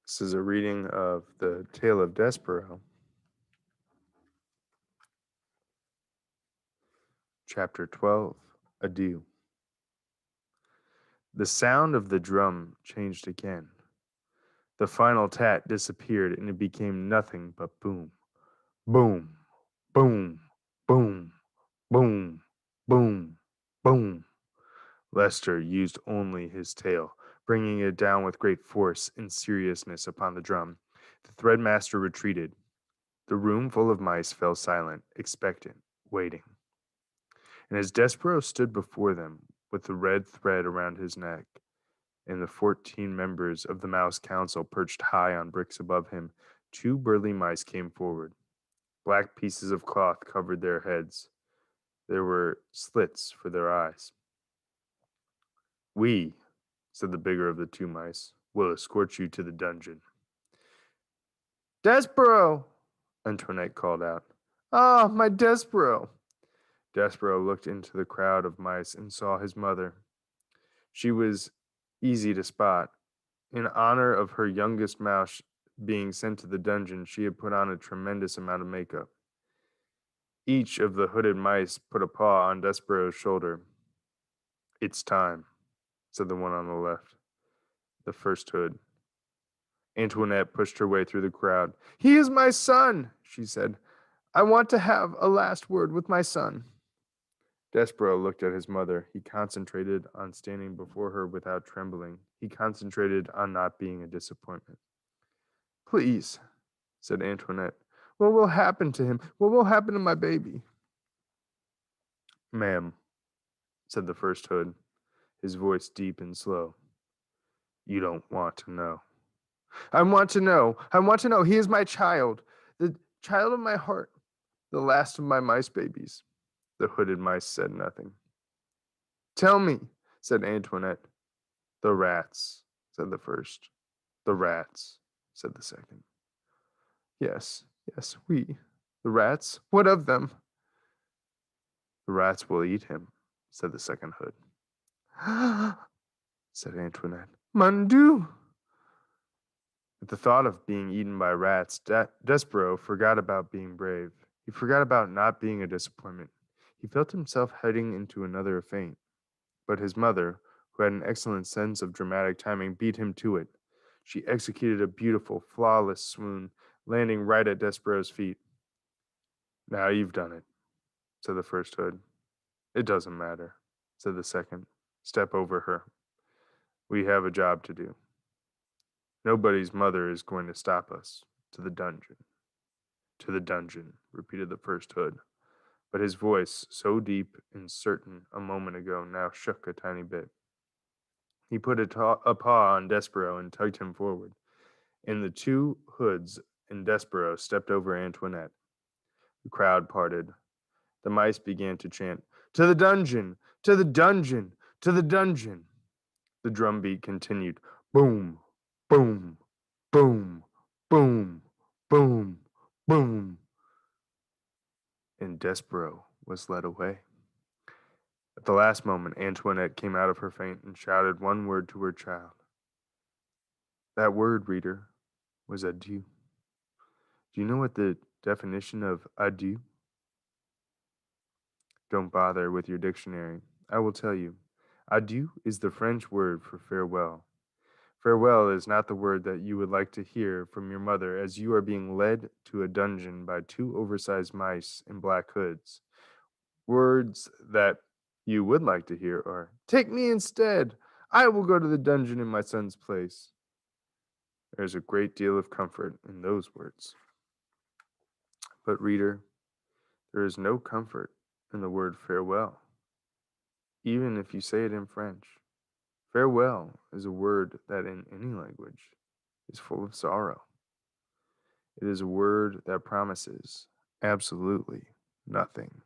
This is a reading of the Tale of Despereaux, Chapter 12, Adieu. The sound of the drum changed again. The final tat disappeared and it became nothing but boom, boom, boom, boom, boom, boom, boom. Lester used only his tail, bringing it down with great force and seriousness upon the drum. The threadmaster retreated. The room full of mice fell silent, expectant, waiting. And as Despereaux stood before them, with the red thread around his neck, and the 14 members of the Mouse Council perched high on bricks above him, two burly mice came forward. Black pieces of cloth covered their heads. There were slits for their eyes. "We," said the bigger of the two mice, "will escort you to the dungeon." "Despereaux!" Antoinette called out. "Ah, my Despereaux!" Despereaux looked into the crowd of mice and saw his mother. She was easy to spot. In honor of her youngest mouse being sent to the dungeon, she had put on a tremendous amount of makeup. Each of the hooded mice put a paw on Despereaux's shoulder. "It's time," said the one on the left, the first hood. Antoinette pushed her way through the crowd. "He is my son," she said. "I want to have a last word with my son." Despereaux looked at his mother. He concentrated on standing before her without trembling. He concentrated on not being a disappointment. "Please," said Antoinette, "what will happen to him? What will happen to my baby?" "Ma'am," said the first hood, his voice deep and slow, "you don't want to know." "I want to know. I want to know. He is my child, the child of my heart, the last of my mice babies." The hooded mice said nothing. "Tell me," said Antoinette. "The rats," said the first. "The rats," said the second. "Yes, yes, we. The rats? What of them?" "The rats will eat him," said the second hood. said Antoinette. "Mon Dieu!" At the thought of being eaten by rats, Despereaux forgot about being brave. He forgot about not being a disappointment. He felt himself heading into another faint. But his mother, who had an excellent sense of dramatic timing, beat him to it. She executed a beautiful, flawless swoon, landing right at Despereaux's feet. "Now you've done it," said the first hood. "It doesn't matter," said the second. "Step over her. We have a job to do. Nobody's mother is going to stop us. To the dungeon." "To the dungeon," repeated the first hood. But his voice, so deep and certain a moment ago, now shook a tiny bit. He put a paw on Despereaux and tugged him forward, and the two hoods and Despereaux stepped over Antoinette. The crowd parted. The mice began to chant, "To the dungeon! To the dungeon! To the dungeon!" The drumbeat continued, boom, boom, boom, boom, boom, boom, and Despereaux was led away. At the last moment, Antoinette came out of her faint and shouted one word to her child. That word, reader, was adieu. Do you know what the definition of adieu? Don't bother with your dictionary. I will tell you. Adieu is the French word for farewell. Farewell is not the word that you would like to hear from your mother as you are being led to a dungeon by two oversized mice in black hoods. Words that you would like to hear are, "Take me instead. I will go to the dungeon in my son's place." There's a great deal of comfort in those words. But, reader, there is no comfort in the word farewell, even if you say it in French. Farewell is a word that in any language is full of sorrow. It is a word that promises absolutely nothing.